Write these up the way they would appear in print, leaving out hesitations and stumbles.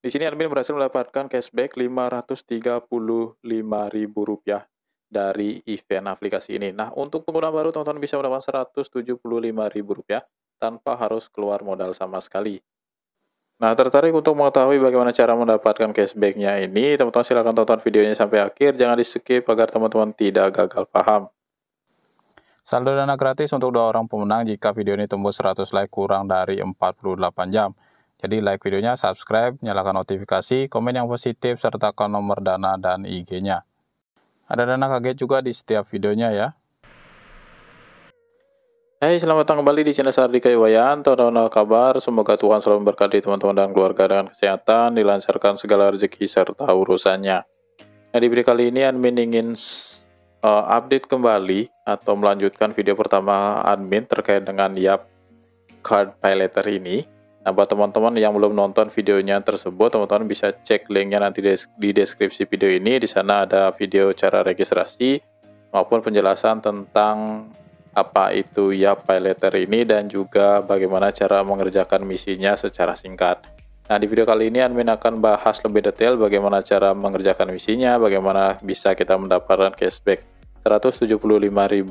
Di sini admin berhasil mendapatkan cashback Rp535.000 dari event aplikasi ini. Nah, untuk pengguna baru teman-teman bisa mendapatkan Rp175.000 tanpa harus keluar modal sama sekali. Nah, tertarik untuk mengetahui bagaimana cara mendapatkan cashback-nya ini? Teman-teman silahkan tonton videonya sampai akhir, jangan di-skip agar teman-teman tidak gagal paham. Saldo dana gratis untuk 2 orang pemenang jika video ini tembus 100 like kurang dari 48 jam. Jadi like videonya, subscribe, nyalakan notifikasi, komen yang positif, sertakan nomor dana dan IG-nya. Ada dana kaget juga di setiap videonya ya. Hai, selamat datang kembali di channel Sardika Iwayan. Teman-teman, apa kabar? Semoga Tuhan selalu memberkati teman-teman dan keluarga dengan kesehatan, dilancarkan segala rezeki serta urusannya. Nah, di video kali ini admin ingin update kembali atau melanjutkan video pertama admin terkait dengan Yap Card Pay Later ini. Nah, buat teman-teman yang belum nonton videonya tersebut, teman-teman bisa cek linknya nanti di deskripsi video ini. Di sana ada video cara registrasi maupun penjelasan tentang apa itu Yap Pay Later ini dan juga bagaimana cara mengerjakan misinya secara singkat. Nah, di video kali ini admin akan bahas lebih detail bagaimana cara mengerjakan misinya, bagaimana bisa kita mendapatkan cashback Rp175.000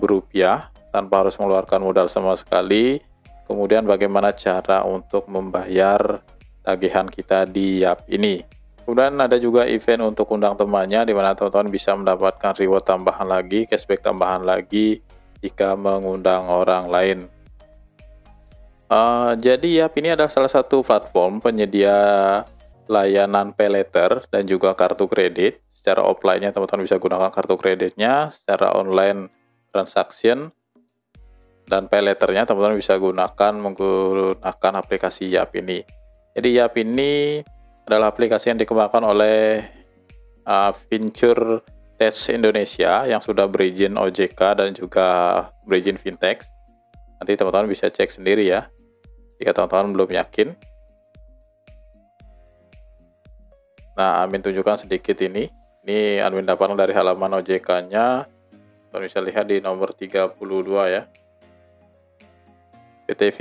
tanpa harus mengeluarkan modal sama sekali. Kemudian bagaimana cara untuk membayar tagihan kita di Yap ini. Kemudian ada juga event untuk undang temannya, di mana teman-teman bisa mendapatkan reward tambahan lagi, cashback tambahan lagi jika mengundang orang lain. Jadi Yap ini adalah salah satu platform penyedia layanan pay later dan juga kartu kredit. Secara offline-nya teman-teman bisa gunakan kartu kreditnya, secara online transaction dan pay later-nya teman-teman bisa gunakan menggunakan aplikasi Yap ini. Jadi Yap ini adalah aplikasi yang dikembangkan oleh Venture Test Indonesia yang sudah berizin OJK dan juga berizin Fintech. Nanti teman-teman bisa cek sendiri ya, jika teman-teman belum yakin. Nah, admin tunjukkan sedikit ini. Ini admin dapatkan dari halaman OJK-nya. Teman bisa lihat di nomor 32 ya. PT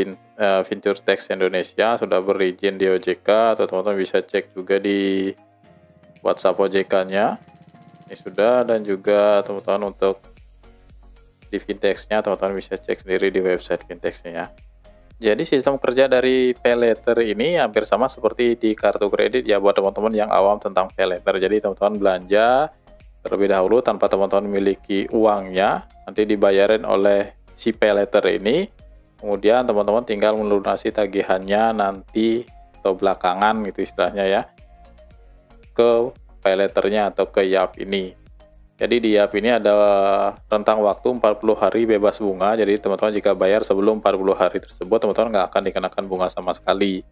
Venture Tech Indonesia sudah berizin di OJK, atau teman-teman bisa cek juga di WhatsApp OJK-nya. Ini sudah, dan juga teman-teman untuk di Fintech-nya teman-teman bisa cek sendiri di website Fintech-nya ya. Jadi sistem kerja dari pay later ini hampir sama seperti di kartu kredit ya, buat teman-teman yang awam tentang pay later. Jadi teman-teman belanja terlebih dahulu tanpa teman-teman memiliki uangnya, nanti dibayarin oleh si pay later ini. Kemudian teman-teman tinggal melunasi tagihannya nanti atau belakangan gitu istilahnya ya, ke pay letternya atau ke Yap ini. Jadi di Yap ini ada rentang waktu 40 hari bebas bunga. Jadi teman-teman jika bayar sebelum 40 hari tersebut, teman-teman nggak akan dikenakan bunga sama sekali.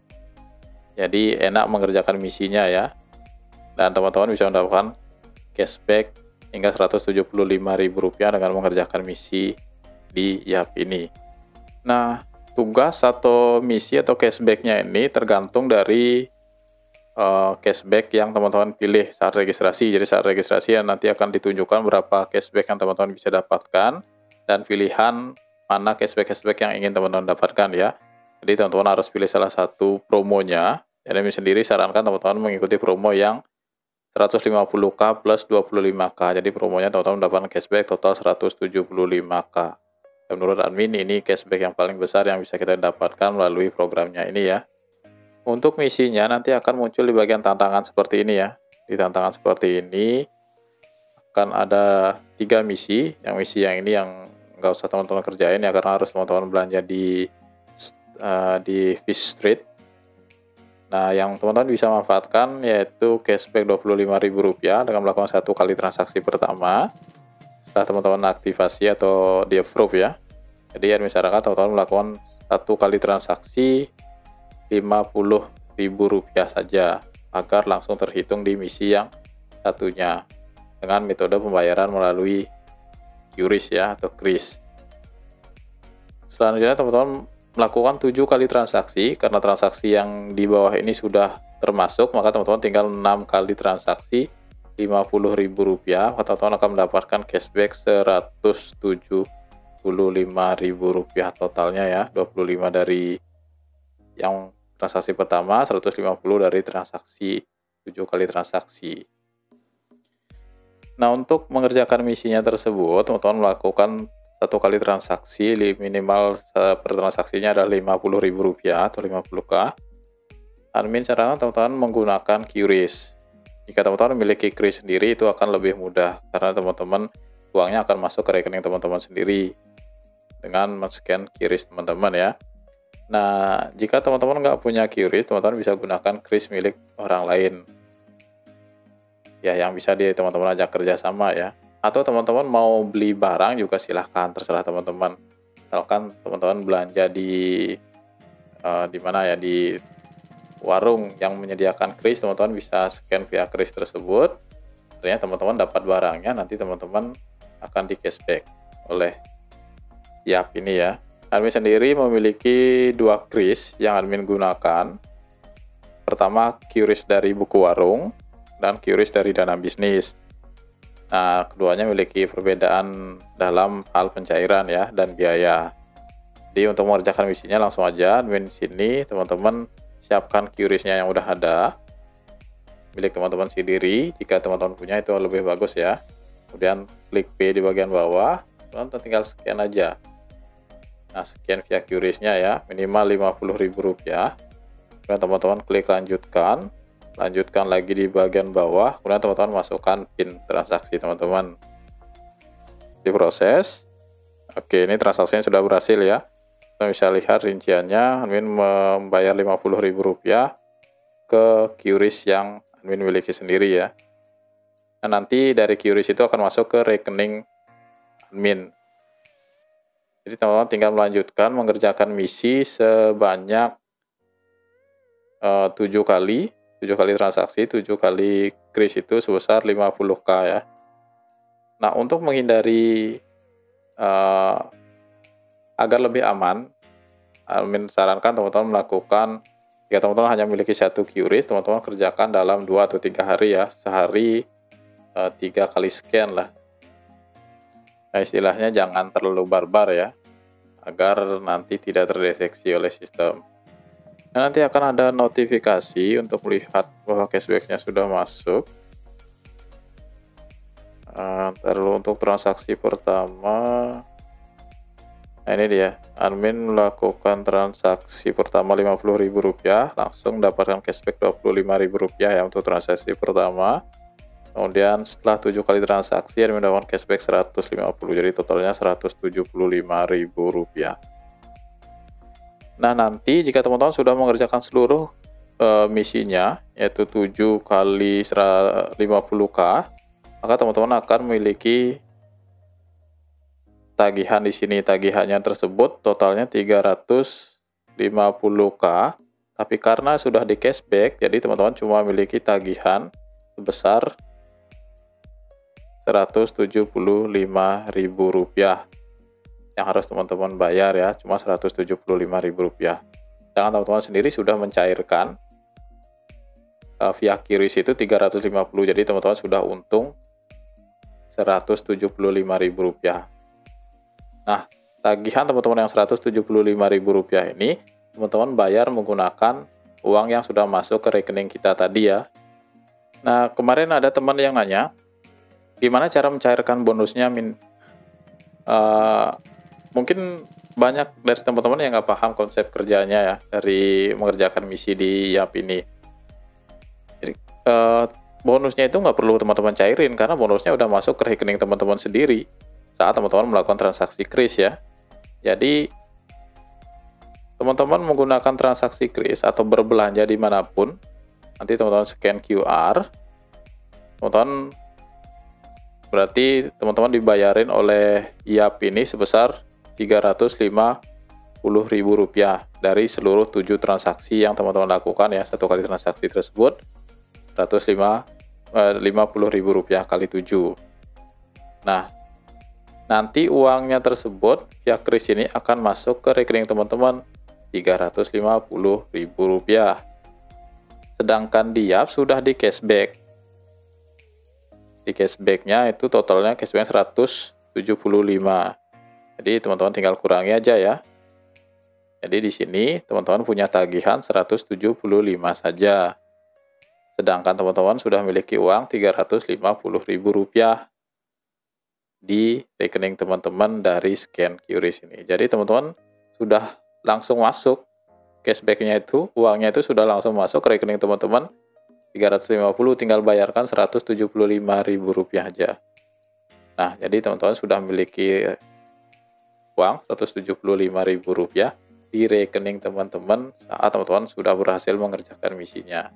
Jadi enak mengerjakan misinya ya. Dan teman-teman bisa mendapatkan cashback hingga Rp175.000 dengan mengerjakan misi di Yap ini. Nah, tugas atau misi atau cashback-nya ini tergantung dari cashback yang teman-teman pilih saat registrasi. Jadi saat registrasi nanti akan ditunjukkan berapa cashback yang teman-teman bisa dapatkan dan pilihan mana cashback yang ingin teman-teman dapatkan ya. Jadi teman-teman harus pilih salah satu promonya. Jadi kami sendiri sarankan teman-teman mengikuti promo yang 150k plus 25k. Jadi promonya teman-teman mendapatkan cashback total 175k. Dan menurut admin ini cashback yang paling besar yang bisa kita dapatkan melalui programnya ini ya. Untuk misinya nanti akan muncul di bagian tantangan seperti ini ya. Di tantangan seperti ini akan ada 3 misi. Yang misi yang ini yang nggak usah teman-teman kerjain ya, karena harus teman-teman belanja di Fish Street. Nah, yang teman-teman bisa manfaatkan yaitu cashback Rp25.000 dengan melakukan 1 kali transaksi pertama. Setelah teman-teman aktivasi atau di approve ya. Jadi misalkan teman-teman melakukan 1 kali transaksi Rp50.000 saja agar langsung terhitung di misi yang satunya dengan metode pembayaran melalui QRIS ya atau KRIS. Selanjutnya teman-teman melakukan 7 kali transaksi. Karena transaksi yang di bawah ini sudah termasuk, maka teman-teman tinggal 6 kali transaksi Rp50.000, maka teman-teman akan mendapatkan cashback Rp175.000 totalnya ya, 25 dari yang transaksi pertama, 150 dari transaksi 7 kali transaksi. Nah, untuk mengerjakan misinya tersebut, teman-teman melakukan 1 kali transaksi, minimal per transaksinya adalah Rp50.000 atau 50K. Admin sarankan teman-teman menggunakan QRIS. Jika teman-teman memiliki QRIS sendiri, itu akan lebih mudah, karena teman-teman uangnya akan masuk ke rekening teman-teman sendiri dengan men-scan QRIS teman-teman ya. Nah, jika teman-teman nggak punya QRIS, teman-teman bisa gunakan QRIS milik orang lain. Ya, yang bisa teman-teman ajak kerjasama ya. Atau teman-teman mau beli barang juga silahkan, terserah teman-teman. Misalkan teman-teman belanja di mana ya, di warung yang menyediakan QRIS, teman-teman bisa scan via QRIS tersebut. Ternyata teman-teman dapat barangnya, nanti teman-teman akan di cashback oleh Yap ini ya. Admin sendiri memiliki 2 QRIS yang admin gunakan. Pertama, QRIS dari buku warung dan QRIS dari dana bisnis. Nah, keduanya memiliki perbedaan dalam hal pencairan ya dan biaya. Jadi untuk mengerjakan misinya langsung aja admin sini teman-teman siapkan QRIS-nya yang udah ada milik teman-teman sendiri. Jika teman-teman punya itu lebih bagus ya. Kemudian klik P di bagian bawah, teman-teman tinggal scan aja. Nah, scan via QRIS-nya ya, minimal Rp50.000. Kemudian teman-teman klik lanjutkan, lanjutkan lagi di bagian bawah, kemudian teman-teman masukkan PIN transaksi teman-teman. Diproses. Oke, ini transaksinya sudah berhasil ya. Kita bisa lihat rinciannya, admin membayar Rp50.000 ke QRIS yang admin miliki sendiri ya. Nah, nanti dari QRIS itu akan masuk ke rekening admin. Jadi teman-teman tinggal melanjutkan mengerjakan misi sebanyak 7 kali transaksi, 7 kali QRIS itu sebesar 50K ya. Nah, untuk menghindari agar lebih aman, admin sarankan teman-teman melakukan, jika teman-teman hanya memiliki 1 QRIS, teman-teman kerjakan dalam 2 atau 3 hari ya, sehari 3 kali scan lah. Nah, istilahnya jangan terlalu barbar ya, agar nanti tidak terdeteksi oleh sistem. Nah, nanti akan ada notifikasi untuk melihat bahwa cashbacknya sudah masuk. Terlalu untuk transaksi pertama, nah ini dia, admin melakukan transaksi pertama Rp50.000, langsung dapatkan cashback Rp25.000 ya untuk transaksi pertama. Kemudian setelah 7 kali transaksi admin mendapatkan cashback 150, jadi totalnya Rp175.000. Nah, nanti jika teman-teman sudah mengerjakan seluruh misinya, yaitu 7 kali 50K, maka teman-teman akan memiliki tagihan di sini. Tagihannya tersebut totalnya 350K, tapi karena sudah di cashback, jadi teman-teman cuma memiliki tagihan sebesar Rp175.000 yang harus teman-teman bayar ya, cuma Rp175.000. Sedangkan teman-teman sendiri sudah mencairkan via QRIS itu 350, jadi teman-teman sudah untung Rp175.000. Nah, tagihan teman-teman yang Rp175.000 ini teman-teman bayar menggunakan uang yang sudah masuk ke rekening kita tadi ya. Nah, kemarin ada teman yang nanya, gimana cara mencairkan bonusnya, mungkin banyak dari teman-teman yang nggak paham konsep kerjanya ya dari mengerjakan misi di Yap ini. Jadi, bonusnya itu nggak perlu teman-teman cairin karena bonusnya udah masuk ke rekening teman-teman sendiri saat teman-teman melakukan transaksi QRIS ya. Jadi teman-teman menggunakan transaksi QRIS atau berbelanja dimanapun, nanti teman-teman scan QR, teman-teman berarti teman-teman dibayarin oleh Yap ini sebesar Rp350.000 dari seluruh 7 transaksi yang teman-teman lakukan ya. 1 kali transaksi tersebut Rp150.000 kali 7. Nah, nanti uangnya tersebut via QRIS ini akan masuk ke rekening teman-teman Rp350.000. Sedangkan di Yap sudah di cashback. Di cashbacknya itu totalnya cashback 175. Jadi teman-teman tinggal kurangi aja ya. Jadi di sini teman-teman punya tagihan 175 saja. Sedangkan teman-teman sudah memiliki uang Rp350.000 di rekening teman-teman dari scan QRIS ini. Jadi teman-teman sudah langsung masuk cashback-nya itu, uangnya itu sudah langsung masuk ke rekening teman-teman 350, tinggal bayarkan Rp175.000 aja. Nah, jadi teman-teman sudah memiliki uang Rp175.000 di rekening teman-teman saat teman-teman sudah berhasil mengerjakan misinya.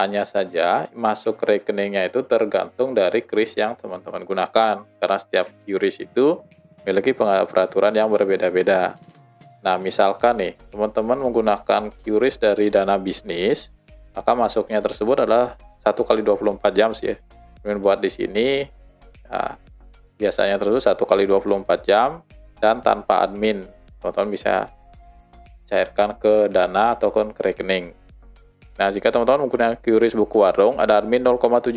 Hanya saja masuk ke rekeningnya itu tergantung dari QRIS yang teman-teman gunakan, karena setiap QRIS itu memiliki peraturan yang berbeda-beda. Nah, misalkan nih teman-teman menggunakan QRIS dari dana bisnis, maka masuknya tersebut adalah 1 kali 24 jam sih ya. Buat di sini nah, biasanya tersebut 1 kali 24 jam dan tanpa admin. Teman-teman bisa cairkan ke dana ataupun ke rekening. Nah, jika teman-teman menggunakan QRIS buku warung, ada admin 0,7%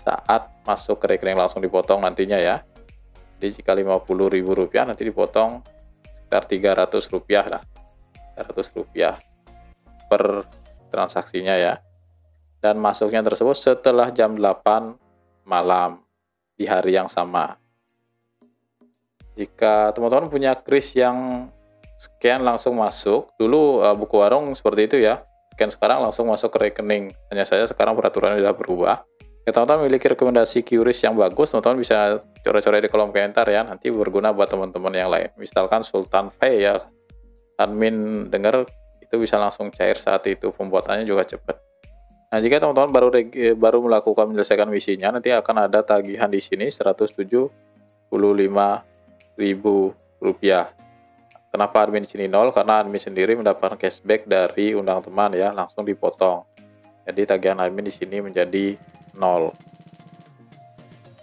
saat masuk ke rekening langsung dipotong nantinya ya. Jadi jika Rp50.000 nanti dipotong sekitar Rp300 lah. Rp300 per transaksinya ya. Dan masuknya tersebut setelah jam 8 malam di hari yang sama. Jika teman-teman punya QRIS yang scan langsung masuk, dulu buku warung seperti itu ya. Scan sekarang langsung masuk ke rekening. Hanya saja sekarang peraturannya sudah berubah. Jika teman-teman memiliki rekomendasi QRIS yang bagus, teman-teman bisa coret-coret di kolom komentar ya. Nanti berguna buat teman-teman yang lain. Misalkan Sultan Pay ya. Admin dengar itu bisa langsung cair saat itu. Pembuatannya juga cepat. Nah, jika teman-teman baru melakukan menyelesaikan misinya, nanti akan ada tagihan di sini Rp175.000. Kenapa admin di sini 0? Karena admin sendiri mendapatkan cashback dari undang teman ya, langsung dipotong. Jadi tagihan admin di sini menjadi 0.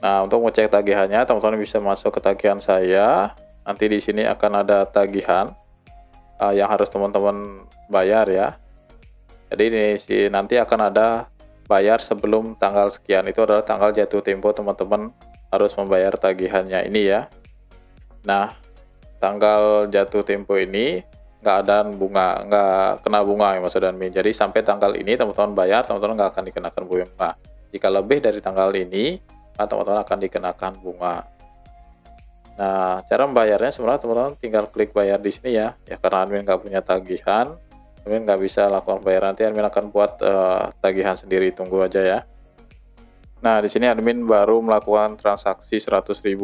Nah, untuk mengecek tagihannya, teman-teman bisa masuk ke tagihan saya. Nanti di sini akan ada tagihan yang harus teman-teman bayar ya. Jadi nanti akan ada bayar sebelum tanggal sekian. Itu adalah tanggal jatuh tempo teman-teman harus membayar tagihannya ini ya. Nah, tanggal jatuh tempo ini nggak ada bunga, nggak kena bunga ya maksud admin. Jadi sampai tanggal ini teman-teman bayar, teman-teman nggak akan dikenakan bunga. Jika lebih dari tanggal ini, teman-teman akan dikenakan bunga. Nah, cara membayarnya sebenarnya teman-teman tinggal klik bayar di sini ya. Ya karena admin nggak punya tagihan, admin nggak bisa lakukan bayar, nanti admin akan buat tagihan sendiri, tunggu aja ya. Nah, di sini admin baru melakukan transaksi Rp100.000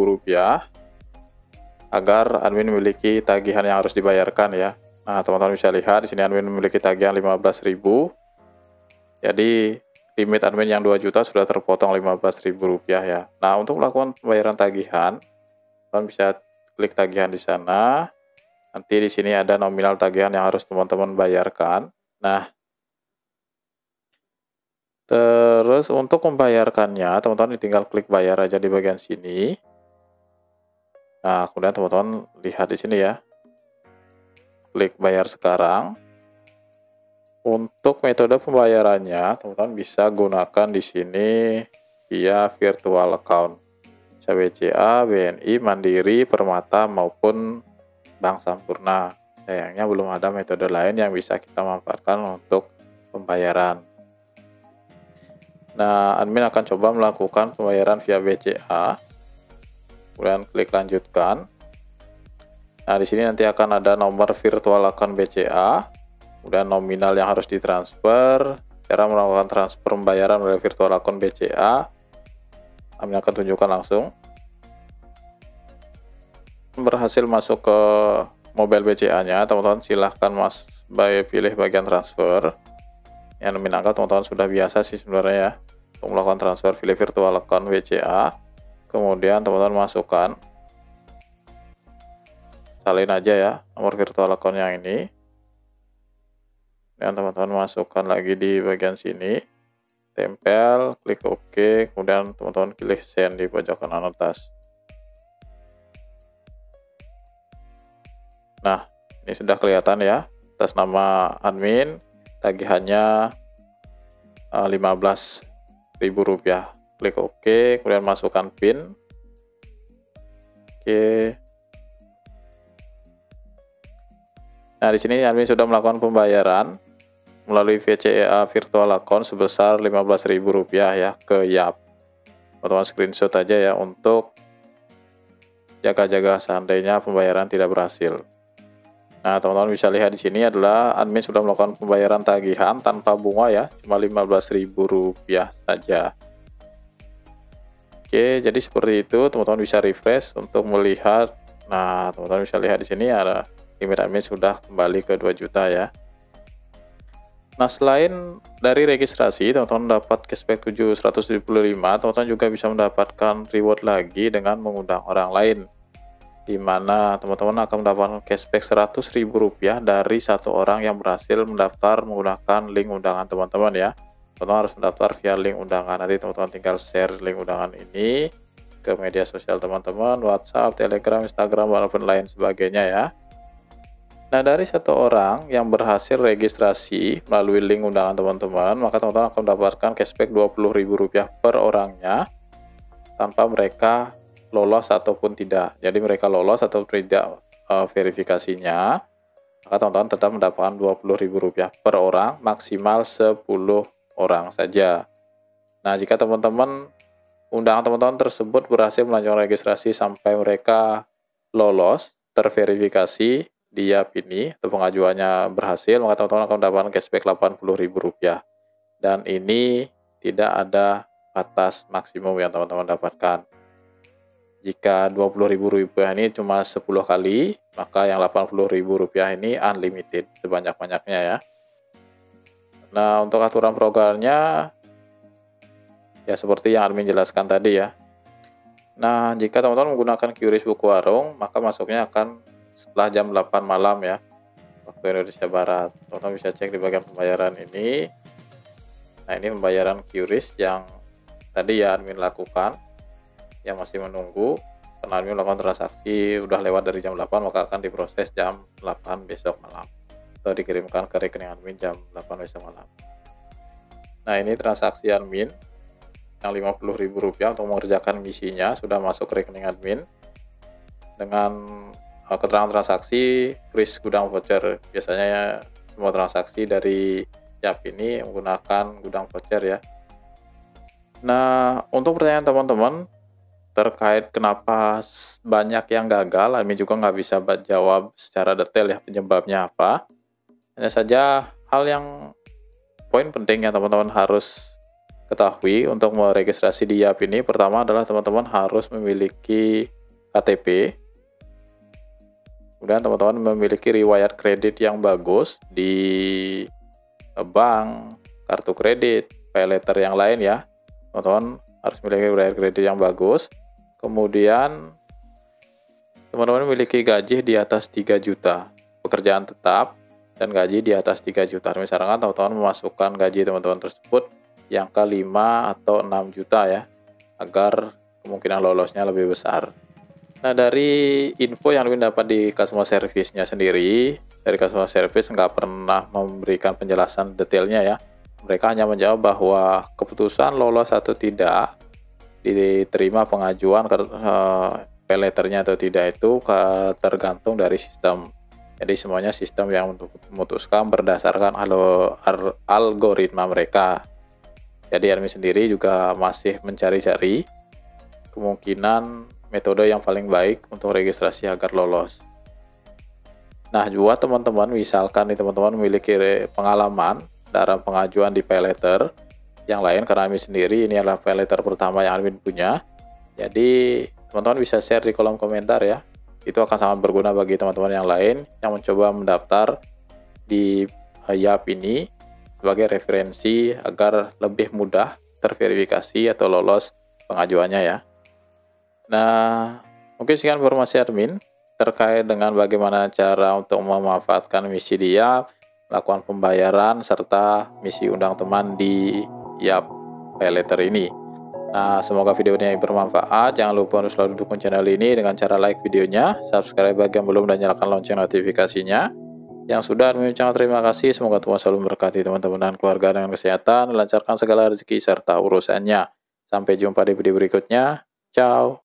agar admin memiliki tagihan yang harus dibayarkan ya. Nah, teman-teman bisa lihat di sini admin memiliki tagihan 15.000. Jadi limit admin yang 2 juta sudah terpotong Rp15.000 ya. Nah, untuk melakukan pembayaran tagihan, teman bisa klik tagihan di sana. Nanti di sini ada nominal tagihan yang harus teman-teman bayarkan. Nah, terus untuk membayarkannya, teman-teman tinggal klik bayar aja di bagian sini. Nah, kemudian teman-teman lihat di sini ya. Klik bayar sekarang. Untuk metode pembayarannya, teman-teman bisa gunakan di sini via virtual account. Bisa BCA, BNI, Mandiri, Permata maupun Bank Sampurna. Sayangnya belum ada metode lain yang bisa kita manfaatkan untuk pembayaran. Nah, admin akan coba melakukan pembayaran via BCA. Kemudian klik lanjutkan. Nah, di sini nanti akan ada nomor virtual account BCA, kemudian nominal yang harus ditransfer, cara melakukan transfer pembayaran melalui virtual account BCA. Admin akan tunjukkan langsung. Berhasil masuk ke mobile BCA-nya, teman-teman silahkan pilih bagian transfer. Yang admin anggap teman-teman sudah biasa sih sebenarnya ya, untuk melakukan transfer, pilih virtual account BCA. Kemudian teman-teman masukkan, salin aja ya nomor virtual account yang ini. Dan teman-teman masukkan lagi di bagian sini, tempel, klik OK, kemudian teman-teman pilih send di pojok kanan atas. Nah, ini sudah kelihatan ya, atas nama admin, tagihannya Rp15.000. Klik OK, kemudian masukkan PIN. Oke. Nah, di sini admin sudah melakukan pembayaran melalui VCEA virtual account sebesar Rp15.000 ya ke Yap. Teman-teman screenshot aja ya untuk jaga-jaga seandainya pembayaran tidak berhasil. Nah, teman-teman bisa lihat di sini adalah admin sudah melakukan pembayaran tagihan tanpa bunga ya, cuma Rp15.000 saja. Oke, jadi seperti itu, teman-teman bisa refresh untuk melihat. Nah, teman-teman bisa lihat di sini ada limit admin sudah kembali ke 2 juta ya. Nah, selain dari registrasi, teman-teman dapat cashback 175, teman-teman juga bisa mendapatkan reward lagi dengan mengundang orang lain, di mana teman-teman akan mendapatkan cashback Rp100.000 dari satu orang yang berhasil mendaftar menggunakan link undangan teman-teman ya. Teman-teman harus mendaftar via link undangan, nanti teman-teman tinggal share link undangan ini ke media sosial teman-teman, WhatsApp, Telegram, Instagram, maupun lain sebagainya ya. Nah, dari satu orang yang berhasil registrasi melalui link undangan teman-teman, maka teman-teman akan mendapatkan cashback Rp20.000 per orangnya tanpa mereka lolos ataupun tidak. Jadi mereka lolos atau tidak verifikasinya, maka teman-teman tetap mendapatkan Rp20.000 per orang, maksimal 10 orang saja. Nah, jika teman-teman undangan teman-teman tersebut berhasil melanjutkan registrasi sampai mereka lolos, terverifikasi di Yap ini, atau pengajuannya berhasil, maka teman-teman akan mendapatkan cashback Rp80.000. Dan ini tidak ada batas maksimum yang teman-teman dapatkan. Jika Rp20.000 ini cuma 10 kali, maka yang Rp80.000 ini unlimited, sebanyak-banyaknya ya. Nah, untuk aturan programnya, ya seperti yang admin jelaskan tadi ya. Nah, jika teman-teman menggunakan QRIS Buku Warung, maka masuknya akan setelah jam 8 malam ya, waktu Indonesia Barat. Teman-teman bisa cek di bagian pembayaran ini. Nah, ini pembayaran QRIS yang tadi ya admin lakukan, yang masih menunggu. Karena admin melakukan transaksi udah lewat dari jam 8, maka akan diproses jam 8 besok malam, atau dikirimkan ke rekening admin jam 8 besok malam. Nah, ini transaksi admin yang Rp50.000 untuk mengerjakan misinya sudah masuk ke rekening admin dengan keterangan transaksi kris gudang voucher. Biasanya ya, semua transaksi dari Yap ini menggunakan gudang voucher ya. Nah, untuk pertanyaan teman-teman terkait kenapa banyak yang gagal, admin juga nggak bisa jawab secara detail ya penyebabnya apa. Hanya saja hal yang poin penting yang teman-teman harus ketahui untuk meregistrasi di Yap ini, pertama adalah teman-teman harus memiliki KTP. Kemudian teman-teman memiliki riwayat kredit yang bagus di bank, kartu kredit, pay letter yang lain ya. Teman-teman harus memiliki riwayat kredit yang bagus. Kemudian teman-teman memiliki gaji di atas 3 juta, pekerjaan tetap, dan gaji di atas 3 juta. Misalkan teman-teman memasukkan gaji teman-teman tersebut yang ke 5 atau 6 juta ya, agar kemungkinan lolosnya lebih besar. Nah, dari info yang admin dapat di customer service-nya sendiri, dari customer service nggak pernah memberikan penjelasan detailnya ya. Mereka hanya menjawab bahwa keputusan lolos atau tidak, diterima pengajuan pay letternya atau tidak itu tergantung dari sistem. Jadi semuanya sistem yang memutuskan berdasarkan algoritma mereka. Jadi admin sendiri juga masih mencari-cari kemungkinan metode yang paling baik untuk registrasi agar lolos. Nah, buat teman-teman, misalkan teman-teman memiliki pengalaman dalam pengajuan di pay letter yang lain, karena admin sendiri ini adalah pay letter pertama yang admin punya. Jadi teman-teman bisa share di kolom komentar ya. Itu akan sangat berguna bagi teman-teman yang lain yang mencoba mendaftar di Yap ini sebagai referensi agar lebih mudah terverifikasi atau lolos pengajuannya ya. Nah, mungkin sekian informasi admin terkait dengan bagaimana cara untuk memanfaatkan misi di Yap, melakukan pembayaran, serta misi undang teman di Yap Pay Letter ini. Nah, semoga video ini bermanfaat. Jangan lupa untuk selalu dukung channel ini dengan cara like videonya, subscribe bagi yang belum, dan nyalakan lonceng notifikasinya. Yang sudah, mengucapkan terima kasih. Semoga Tuhan selalu memberkati teman-teman dan keluarga dengan kesehatan, lancarkan segala rezeki serta urusannya. Sampai jumpa di video berikutnya. Ciao.